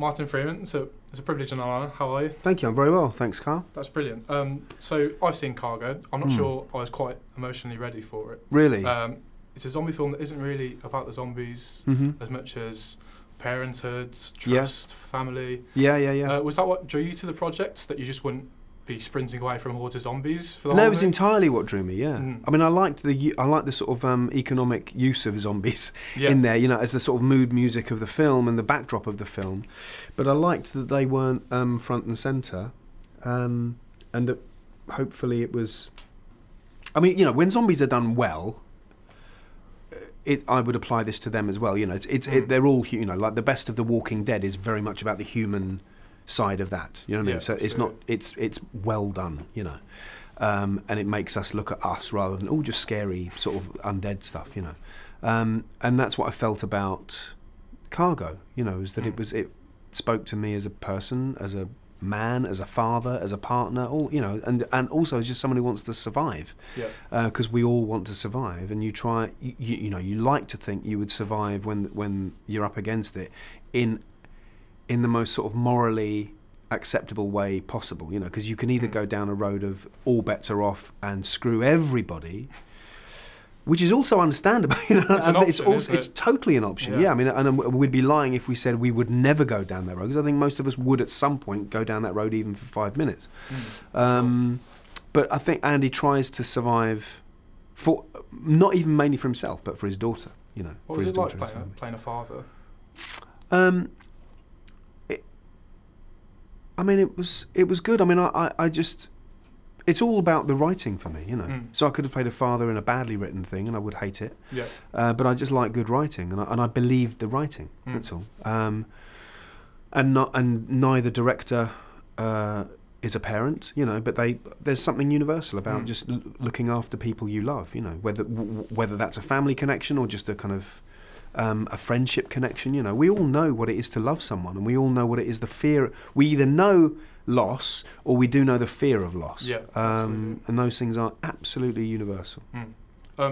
Martin Freeman. So it's a privilege and an honour. How are you? Thank you. I'm very well. Thanks, Carl. That's brilliant. So I've seen Cargo. I'm not sure I was quite emotionally ready for it. Really? It's a zombie film that isn't really about the zombies as much as parenthood, trust, family. Yeah. Was that what drew you to the project? That you just wouldn't be sprinting away from hordes of zombies for the No, whole it was thing? entirely what drew me. Yeah. I mean, I liked the sort of economic use of zombies in there. You know, as the sort of mood music of the film and the backdrop of the film. But I liked that they weren't front and centre, and that hopefully it was. I mean, you know, when zombies are done well. I would apply this to them as well. You know, they're all, you know, like the best of The Walking Dead is very much about the human side of that. You know what I mean? So it's well done. You know, and it makes us look at us rather than all just scary sort of undead stuff. You know, and that's what I felt about Cargo. You know, is that it spoke to me as a person, as a man, as a father, as a partner, all, you know, and also as just someone who wants to survive, because we all want to survive, and you try, you know, you like to think you would survive when you're up against it in the most sort of morally acceptable way possible, you know, because you can either go down a road of all bets are off and screw everybody, which is also understandable. You know, it's an option, it's totally an option. Yeah, I mean, and we'd be lying if we said we would never go down that road, because I think most of us would at some point go down that road, even for 5 minutes. But I think Andy tries to survive for not even mainly for himself, but for his daughter. You know, what was it like playing a father? I mean, it was good. I mean, I just. It's all about the writing for me, you know. So I could have played a father in a badly written thing, and I would hate it. Yeah. But I just like good writing, and I believed the writing. That's all. And neither director is a parent, you know. But there's something universal about just looking after people you love, you know. Whether that's a family connection or just a kind of a friendship connection, you know. We all know what it is to love someone, and we all know what it is, the fear. We either know loss or we do know the fear of loss. Yeah, and those things are absolutely universal.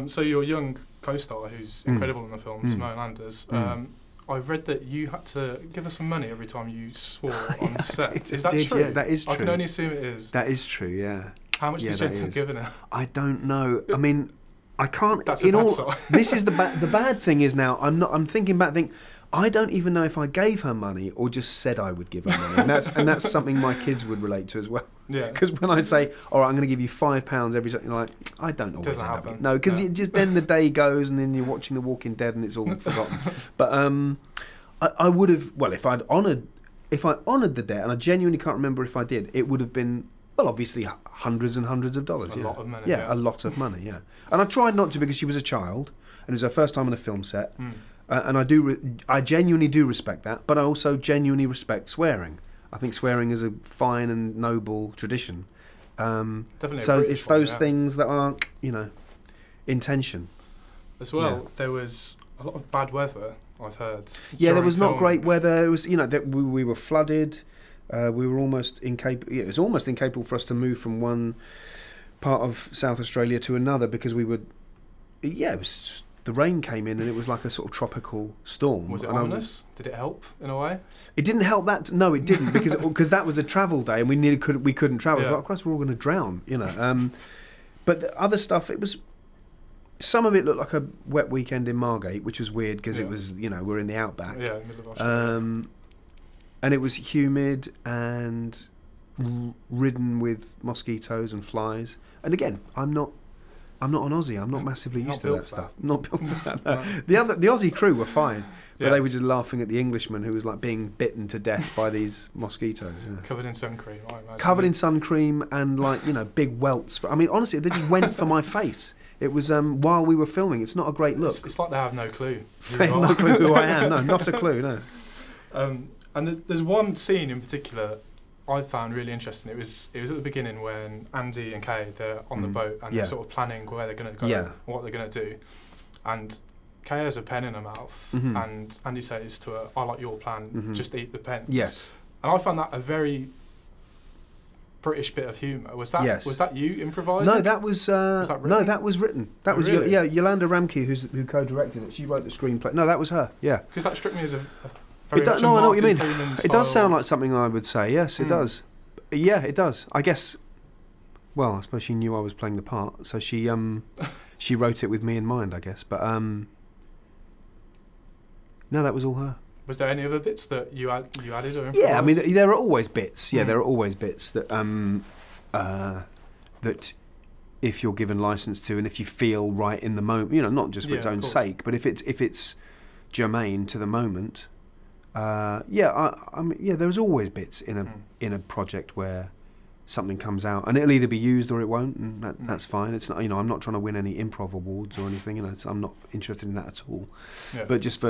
So your young co-star, who's incredible in the film, Simone Landers, I've read that you had to give her some money every time you swore on set. Is that true? Yeah, that is true. I can only assume it is. That is true, yeah. How much did you end up giving her? I don't know. I mean, I can't. That's a bad sign. This is the bad thing is now I'm thinking back. I don't even know if I gave her money or just said I would give her money, and that's something my kids would relate to as well. Yeah. Because when I say, "All right, I'm going to give you £5 every," you're like, I don't always end up. No, because just then the day goes, and then you're watching The Walking Dead, and it's all forgotten. But I would have. Well, if I honoured the debt, and I genuinely can't remember if I did, it would have been. Well, obviously, hundreds and hundreds of dollars. A lot of money. Yeah, a lot of money. Yeah, and I tried not to because she was a child, and it was her first time on a film set. And I genuinely do respect that, but I also genuinely respect swearing. I think swearing is a fine and noble tradition. Definitely. So it's those things that are, you know, intention. As well, there was a lot of bad weather, I've heard. Yeah, there was not great weather. It was, you know, we were flooded. We were almost incapable. It was almost incapable for us to move from one part of South Australia to another because we would. Yeah, it was. Just, the rain came in and it was like a sort of tropical storm. Was it ominous? Did it help in a way? It didn't help that. No, it didn't because that was a travel day and we couldn't travel. Yeah. Of course, we're all going to drown, you know. But the other stuff, it was. Some of it looked like a wet weekend in Margate, which was weird because it was, you know, we're in the outback. Yeah, in the middle of Australia. And it was humid and ridden with mosquitoes and flies. And again, I'm not an Aussie. I'm not massively used to that stuff. Not built for that. No. The Aussie crew were fine, but they were just laughing at the Englishman who was like being bitten to death by these mosquitoes. You know. Covered in sun cream, I imagine. Covered in sun cream and like, you know, big welts. I mean, honestly, they just went for my face. It was while we were filming. It's not a great look. It's like they have no clue. They have no clue who I am. No, not a clue. No. And there's one scene in particular I found really interesting. It was at the beginning when Andy and Kay, they're on the boat and they're sort of planning where they're going to go and what they're going to do. And Kay has a pen in her mouth and Andy says to her, "I like your plan, just eat the pens." Yes. And I found that a very British bit of humour. Was that you improvising? No, that was written? No, that was written. That was Yolanda Ramke who co-directed it. She wrote the screenplay. No, that was her. Yeah. Because that struck me as a Very much no, I know what you mean. Freeman It style. does sound like something I would say. Yes, it does. Yeah, it does. I guess. Well, I suppose she knew I was playing the part, so she she wrote it with me in mind, I guess. But no, that was all her. Was there any other bits that you added or improvised? Yeah, I mean, there are always bits. Yeah, there are always bits that that if you're given license to, and if you feel right in the moment, you know, not just for its own sake, but if it's germane to the moment. I mean, there's always bits in a project where something comes out and it'll either be used or it won't, and that's fine. It's not, you know, I'm not trying to win any improv awards or anything. You know, I'm not interested in that at all. Yeah. But just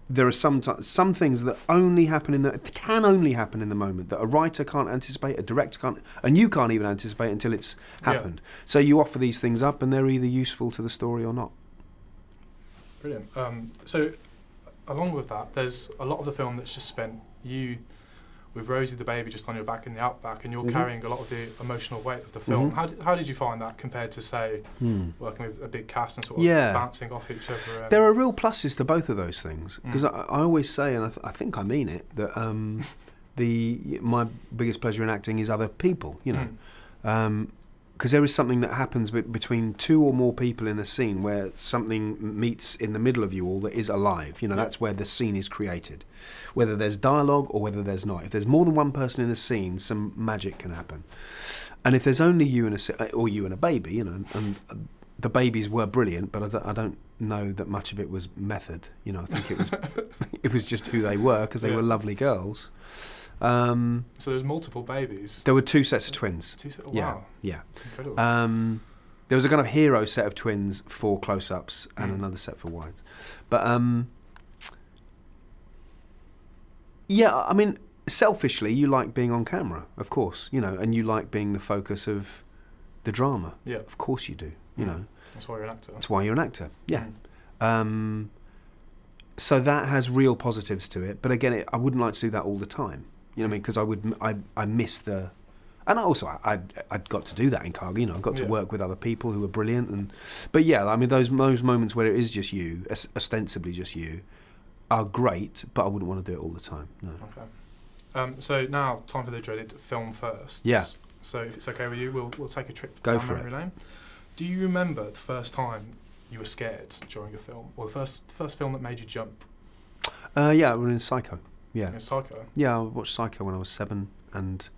there are some things that can only happen in the moment, that a writer can't anticipate, a director can't, and you can't even anticipate until it's happened. Yeah. So you offer these things up, and they're either useful to the story or not. Brilliant. So, along with that, there's a lot of the film that's just spent you with Rosie the baby just on your back in the outback, and you're carrying a lot of the emotional weight of the film. How did you find that compared to, say, working with a big cast and sort of bouncing off each other? There are real pluses to both of those things, because I always say, and I think I mean it, that my biggest pleasure in acting is other people, you know. Because there is something that happens between two or more people in a scene where something meets in the middle of you all that is alive. You know, that's where the scene is created. Whether there's dialogue or whether there's not. If there's more than one person in a scene, some magic can happen. And if there's only you and a baby, you know, and the babies were brilliant, but I don't know that much of it was method. You know, I think it was just who they were, because they were lovely girls. So there's multiple babies. There were 2 sets of twins. Wow. Yeah. Incredible. There was a kind of hero set of twins for close-ups and another set for wides. But I mean, selfishly, you like being on camera, of course, you know, and you like being the focus of the drama. Yeah. Of course you do. You know. That's why you're an actor. That's why you're an actor. Yeah. So that has real positives to it, but again, I wouldn't like to do that all the time. You know what I mean? Because I miss the, and also I'd got to do that in Cargo. You know, I got to work with other people who were brilliant, but yeah, I mean those moments where it is just you, ostensibly just you, are great, but I wouldn't want to do it all the time. No. Okay. So now time for the dreaded film first. Yeah. So if it's okay with you, we'll take a trip down memory lane. Do you remember the first time you were scared during a film, or the first film that made you jump? Yeah, we were in Psycho. Yeah. In Psycho? Yeah, I watched Psycho when I was 7, and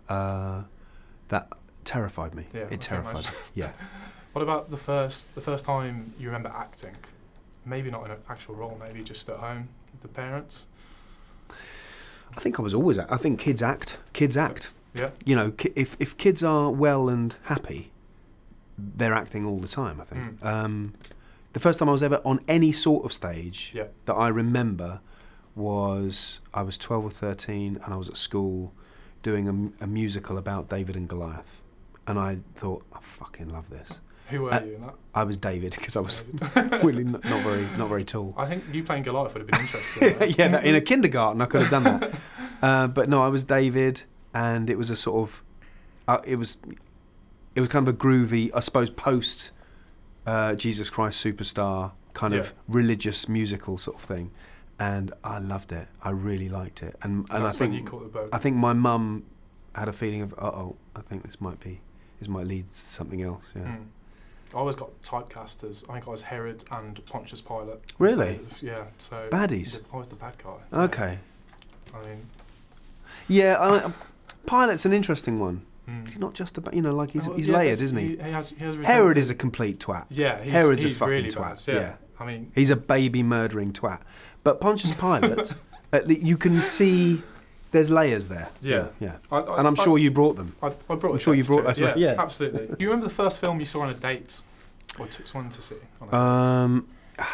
that terrified me. Yeah, it terrified me. Yeah. What about the first time you remember acting? Maybe not in an actual role, maybe just at home with the parents? I think I was always. I think kids act. Kids act. Yeah. You know, if kids are well and happy, they're acting all the time, I think. The first time I was ever on any sort of stage that I remember was I was 12 or 13, and I was at school doing a musical about David and Goliath, and I thought, I fucking love this. Who were you in that? I was David, because I was really not very tall. I think you playing Goliath would have been interesting. Right? Yeah, in a kindergarten I could have done that. But no, I was David, and it was a sort of it was kind of a groovy, I suppose, post Jesus Christ Superstar kind of religious musical sort of thing, and I loved it. I really liked it, and I think when you caught the bug. I think my mum had a feeling of I think this might lead to something else. Yeah. I always got typecast as, I think I was Herod and Pontius Pilate. Really? Yeah. So baddies. I was the bad guy. Okay. I mean. Yeah, Pilate's an interesting one. He's not just about, you know, like he's layered, isn't he? He has Herod is a complete twat. Yeah, Herod's a fucking really twat. Bad, yeah. I mean, he's a baby murdering twat. But Pontius Pilate, you can see there's layers there. Yeah. And I'm sure you brought them. I brought. I'm sure you brought those. Yeah, absolutely. Do you remember the first film you saw on a date, or took someone to see on a date?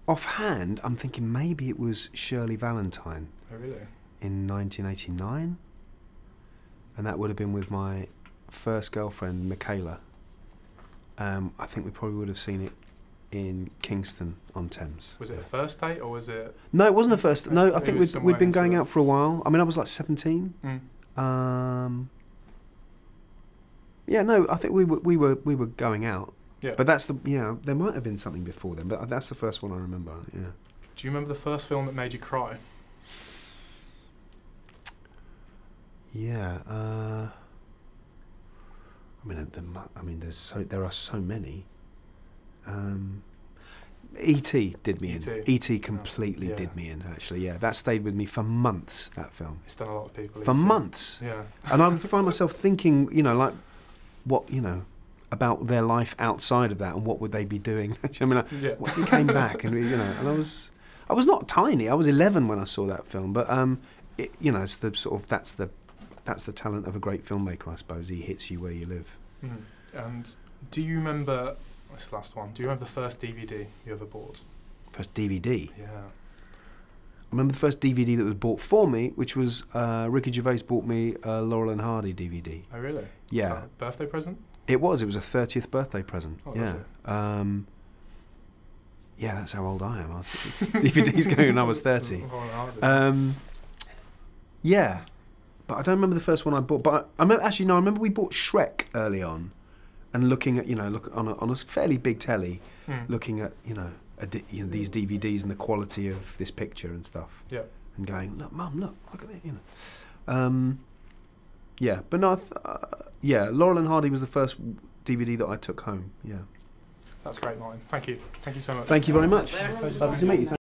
Offhand, I'm thinking maybe it was Shirley Valentine. Oh, really? In 1989. And that would have been with my first girlfriend, Michaela. I think we probably would have seen it in Kingston on Thames. Was it a first date, or was it? No, it wasn't a first. No, I think we'd been going out for a while. I mean, I was like 17. Yeah, no, I think we were going out. Yeah. But that's there might have been something before then, but that's the first one I remember. Yeah. Do you remember the first film that made you cry? Yeah. There are so many. E.T. did me in. E.T. completely did me in, actually. Yeah, that stayed with me for months, that film. It's done a lot of people. For months. Yeah. And I find myself thinking, like, what, about their life outside of that, and what would they be doing? I mean, when we came back, and and I was not tiny. I was 11 when I saw that film, but it's the sort of that's the talent of a great filmmaker, I suppose. He hits you where you live. Mm. And do you remember this last one? Do you remember the first DVD you ever bought? First DVD? Yeah. I remember the first DVD that was bought for me, which was Ricky Gervais bought me a Laurel and Hardy DVD. Oh, really? Yeah. Was that a birthday present? It was. It was a 30th birthday present. Oh, yeah. Lovely. Yeah, that's how old I am. I was DVDs going when I was 30. Yeah. But I don't remember the first one I bought. But I remember we bought Shrek early on, and looking at on a fairly big telly, looking at these DVDs and the quality of this picture and stuff. Yeah. And going, look, Mum, look at that, Yeah, but no, Laurel and Hardy was the first DVD that I took home. Yeah. That's great, Martin. Thank you. Thank you so much. Thank you very much. Lovely to meet you.